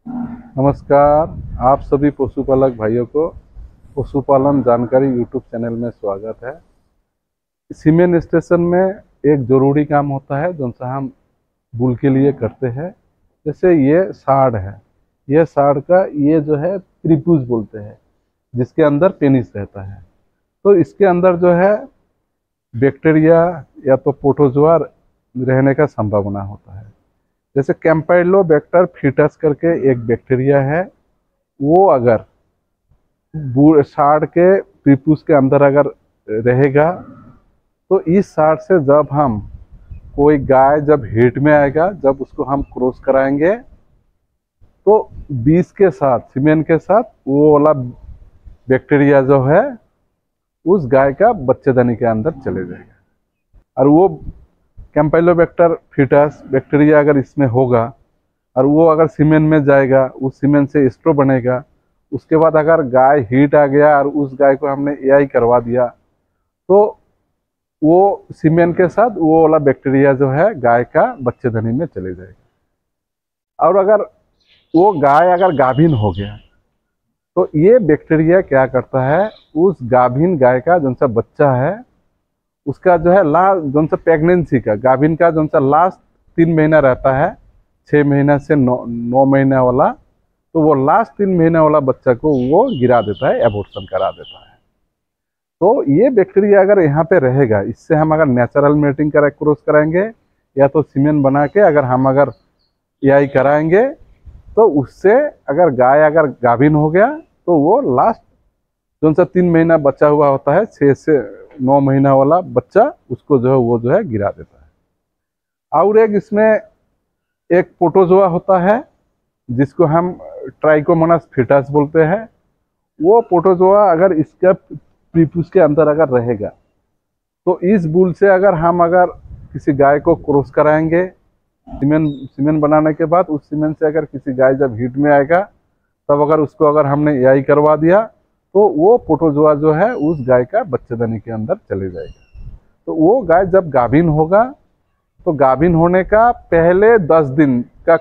नमस्कार। आप सभी पशुपालक भाइयों को पशुपालन जानकारी यूट्यूब चैनल में स्वागत है। सीमेन स्टेशन में एक ज़रूरी काम होता है जो सा हम बुल के लिए करते हैं। जैसे ये साड़ है, ये साड़ का ये जो है त्रिभुज बोलते हैं, जिसके अंदर पेनिस रहता है। तो इसके अंदर जो है बैक्टीरिया या तो प्रोटोजोआ रहने का संभावना होता है। जैसे कैम्पाइलोबैक्टर फीटस करके एक बैक्टीरिया है, वो अगर साड़ के त्रिभुज के अंदर अगर रहेगा तो इस साड़ से जब हम कोई गाय जब हीट में आएगा, जब उसको हम क्रॉस कराएंगे तो बीज के साथ, सीमेन के साथ वो वाला बैक्टीरिया जो है उस गाय का बच्चेदानी के अंदर चले जाएगा। और वो कैम्पाइलोबैक्टर फीटस बैक्टीरिया अगर इसमें होगा और वो अगर सीमेन में जाएगा, उस सीमेन से स्ट्रो बनेगा। उसके बाद अगर गाय हीट आ गया और उस गाय को हमने एआई करवा दिया तो वो सीमेन के साथ वो वाला बैक्टीरिया जो है गाय का बच्चेदानी में चले जाएगा। और अगर वो गाय अगर गाभिन हो गया तो ये बैक्टीरिया क्या करता है, उस गाभिन गाय का जो सा बच्चा है उसका जो है जो सा प्रेगनेंसी का गाभिन का जो सा लास्ट 3 महीना रहता है, 6 महीना से 9 महीना वाला, तो वो लास्ट 3 महीना वाला बच्चा को वो गिरा देता है, एबॉर्शन करा देता है। तो ये बैक्टीरिया अगर यहाँ पे रहेगा, इससे हम अगर नेचुरल मेटिंग करा क्रॉस कराएंगे या तो सीमेन बना के अगर हम अगर एआई कराएंगे तो उससे अगर गाय अगर गाभिन हो गया तो वो लास्ट जो सा 3 महीना बच्चा हुआ होता है, 6 से 9 महीना वाला बच्चा, उसको जो है वो जो है गिरा देता है। और एक इसमें एक प्रोटोजोआ होता है जिसको हम ट्राइकोमोनास फीटस बोलते हैं। वो प्रोटोजोआ अगर इसका त्रिभुज के अंदर अगर रहेगा तो इस बुल से अगर हम अगर किसी गाय को क्रॉस कराएंगे, सीमेन बनाने के बाद उस सीमेन से अगर किसी गाय जब हीट में आएगा तब अगर उसको अगर हमने एआई करवा दिया तो वो प्रोटोजोआ जो है उस गाय का बच्चेदानी के अंदर चले जाएगा। तो वो गाय जब गाभिन होगा तो गाभिन होने का पहले 10 दिन का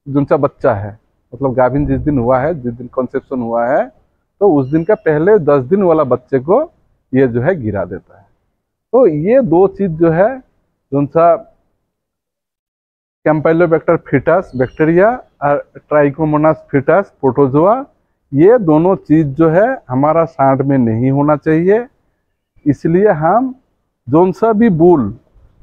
जो सा बच्चा है, मतलब गाभिन जिस दिन हुआ है, जिस दिन कंसेप्शन हुआ है, तो उस दिन का पहले 10 दिन वाला बच्चे को ये जो है गिरा देता है। तो ये दो चीज जो है, जो सा कैम्पाइलोबैक्टर फीटस बैक्टीरिया और ट्राइकोमोनास फीटस प्रोटोजोआ, ये दोनों चीज जो है हमारा सांड में नहीं होना चाहिए। इसलिए हम जोन सा भी बुल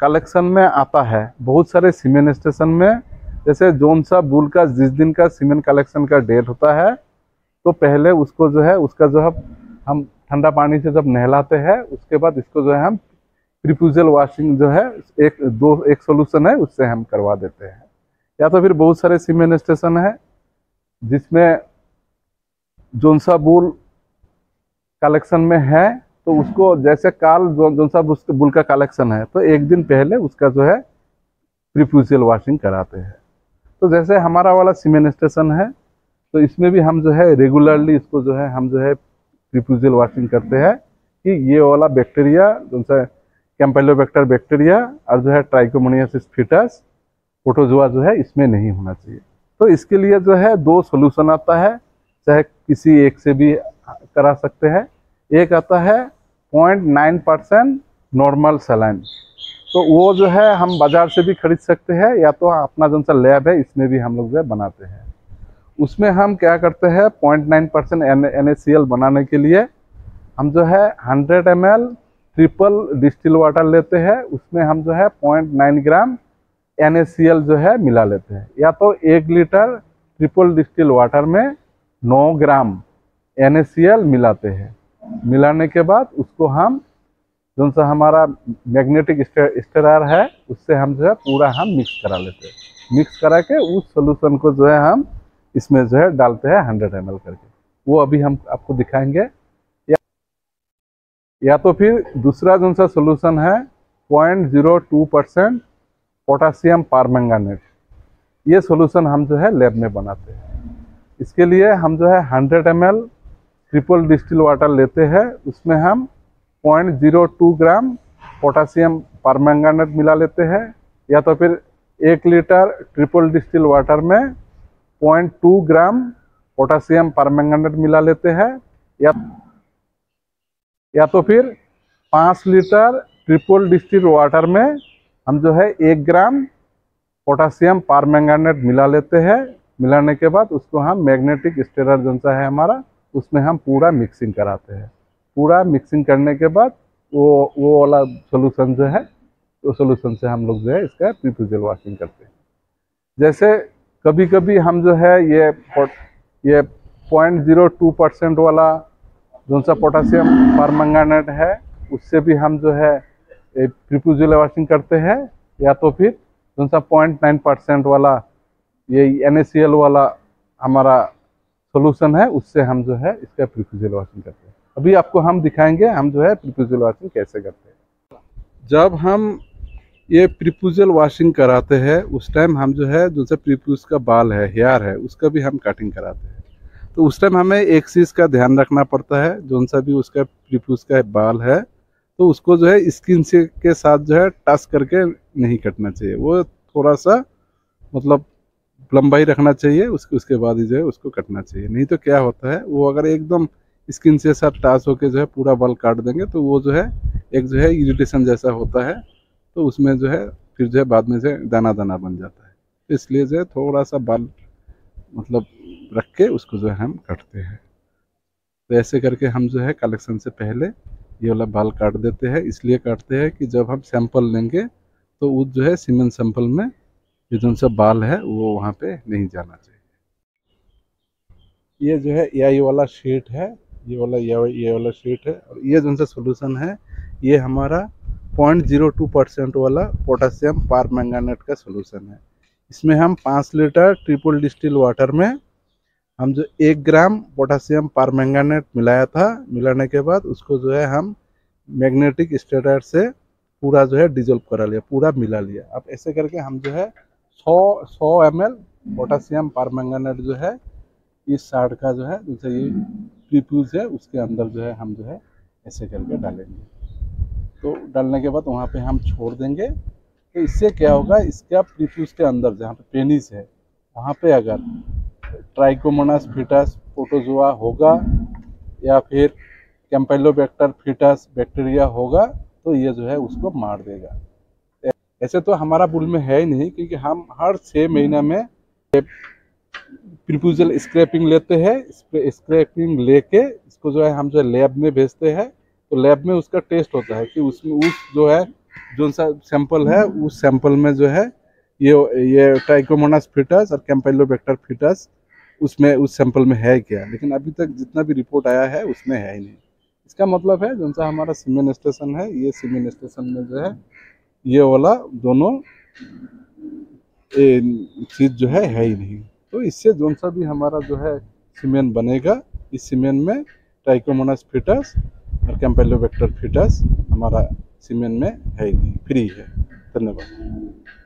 कलेक्शन में आता है, बहुत सारे सीमेन स्टेशन में, जैसे जोन सा बुल का जिस दिन का सीमेन कलेक्शन का डेट होता है तो पहले उसको जो है उसका जो है हम ठंडा पानी से जब नहलाते हैं, उसके बाद इसको जो है हम प्रीपुजल वॉशिंग जो है एक सोल्यूशन है उससे हम करवा देते हैं। या तो फिर बहुत सारे सीमेन स्टेशन है जिसमें जोन सा बुल कलेक्शन में है तो उसको जैसे काल जोन सा बुल का कलेक्शन है तो एक दिन पहले उसका जो है प्रीपुजल वॉशिंग कराते हैं। तो जैसे हमारा वाला सीमेन स्टेशन है तो इसमें भी हम जो है रेगुलरली इसको जो है हम जो है प्रीपुजल वॉशिंग करते हैं कि ये वाला बैक्टीरिया जो सा कैम्पाइलोबैक्टर बैक्टीरिया और जो है ट्राइकोमोनास फीटस प्रोटोजोआ जो है इसमें नहीं होना चाहिए। तो इसके लिए जो है 2 सोल्यूशन आता है, चाहे किसी एक से भी करा सकते हैं। एक आता है 0.9% नॉर्मल सलाइन, तो वो जो है हम बाजार से भी खरीद सकते हैं या तो अपना जो सा लैब है इसमें भी हम लोग जो है बनाते हैं। उसमें हम क्या करते हैं, 0.9% NaCl बनाने के लिए हम जो है 100 ml ट्रिपल डिस्टिल वाटर लेते हैं, उसमें हम जो है 0.9 ग्राम NaCl जो है मिला लेते हैं। या तो 1 लीटर ट्रिपल डिस्टिल वाटर में 9 ग्राम NaCl मिलाते हैं। मिलाने के बाद उसको हम जो सा हमारा मैग्नेटिक स्टेरार है उससे हम जो है पूरा हम मिक्स करा लेते हैं। मिक्स करा के उस सोल्यूशन को जो है हम इसमें जो है डालते हैं 100 ml करके। वो अभी हम आपको दिखाएंगे। या तो फिर दूसरा जो सा सोल्यूशन है 0.02% पोटासियम परमैंगनेट, ये सोल्यूशन हम जो है लैब में बनाते हैं। इसके लिए हम जो है 100 ml ट्रिपल डिस्टिल वाटर लेते हैं, उसमें हम 0.02 ग्राम पोटासियम परमैंगनेट मिला लेते हैं। या तो फिर 1 लीटर ट्रिपल डिस्टिल वाटर में 0.2 ग्राम पोटासियम परमैंगनेट मिला लेते हैं, या तो फिर 5 लीटर ट्रिपल डिस्टिल वाटर में हम जो है 1 ग्राम पोटासियम परमैंगनेट मिला लेते हैं। मिलाने के बाद उसको हम मैग्नेटिक स्टेरर जो सा है हमारा, उसमें हम पूरा मिक्सिंग कराते हैं। पूरा मिक्सिंग करने के बाद वो वाला सोल्यूशन जो है, तो सोल्यूशन से हम लोग जो है इसका प्रीफ्यूजल वॉशिंग करते हैं। जैसे कभी कभी हम जो है ये 0.02% वाला जो सा पोटासियम परमैंगनेट है, उससे भी हम जो है प्रीफ्यूजल वॉशिंग करते हैं, या तो फिर जो सा 0.9% वाला ये NaCl वाला हमारा सोल्यूशन है, उससे हम जो है इसका प्रीफ्यूजल वॉशिंग करते हैं। अभी आपको हम दिखाएंगे हम जो है प्रीफ्यूजल वॉशिंग कैसे करते हैं। जब हम ये प्रीफ्यूजल वॉशिंग कराते हैं उस टाइम हम जो है, जो सा प्रीफ्यूज का बाल है, हेयर है, उसका भी हम कटिंग कराते हैं। तो उस टाइम हमें एक चीज़ का ध्यान रखना पड़ता है, जो सा भी उसका प्रीफ्यूज का बाल है, तो उसको जो है स्किन से के साथ जो है टच करके नहीं कटना चाहिए। वो थोड़ा सा मतलब लंबाई रखना चाहिए, उसके बाद ही जो है उसको कटना चाहिए। नहीं तो क्या होता है, वो अगर एकदम स्किन से साथ टच होके जो है पूरा बाल काट देंगे, तो वो जो है एक जो है इरिटेशन जैसा होता है, तो उसमें जो है फिर जो है बाद में से दाना दाना बन जाता है। तो इसलिए जो है थोड़ा सा बाल मतलब रख के उसको जो है हम काटते हैं। तो ऐसे करके हम जो है कलेक्शन से पहले ये वाला बाल काट देते हैं। इसलिए काटते हैं कि जब हम सैंपल लेंगे तो वो जो है सीमेंट सैंपल में ये जो सा बाल है वो वहाँ पे नहीं जाना चाहिए। ये जो है ये वाला शीट है, ये वाला शीट है, और ये जो सा सोल्यूशन है ये हमारा 0.02% वाला पोटासियम परमैंगनेट का सोल्यूशन है। इसमें हम 5 लीटर ट्रिपल डिस्टिल वाटर में हम जो 1 ग्राम पोटासियम परमैंगनेट मिलाया था, मिलाने के बाद उसको जो है हम मैग्नेटिक स्टेरर से पूरा जो है डिजोल्व करा लिया, पूरा मिला लिया। अब ऐसे करके हम जो है 100 ml पोटासियम परमैंगनेट जो है इस साइड का जो है जैसे ये प्रीफ्यूज है उसके अंदर जो है हम जो है ऐसे करके डालेंगे। तो डालने के बाद वहाँ पे हम छोड़ देंगे। तो इससे क्या होगा, इसका प्रीफ्यूज के अंदर जहाँ पे पेनिस है वहाँ पे अगर ट्राइकोमोनास फीटस प्रोटोजोआ होगा या फिर कैम्पेलोबैक्टर फीटस बैक्टीरिया होगा, तो ये जो है उसको मार देगा। ऐसे तो हमारा बुल में है ही नहीं, क्योंकि हम हर 6 महीने में प्रीफ्यूजल स्क्रैपिंग लेते हैं। स्क्रैपिंग लेके इसको जो है हम जो है लैब में भेजते हैं। तो लैब में उसका टेस्ट होता है कि उसमें उस जो है जो सा सैंपल है उस सैंपल में जो है ये ट्राइकोमोनास फीटस और कैम्पेलोबैक्टर फीटस उसमें उस सैंपल में है क्या। लेकिन अभी तक जितना भी रिपोर्ट आया है उसमें है ही नहीं। इसका मतलब है जो सा हमारा सीमेन स्टेशन है, ये सीमेन स्टेशन में जो है ये वाला दोनों चीज़ जो है ही नहीं। तो इससे जो सा भी हमारा जो है सीमेन बनेगा, इस सीमेन में ट्राइकोमोनास फीटस और कैम्पेलोबैक्टर फीटस हमारा सीमेन में है ही नहीं, फ्री है। धन्यवाद।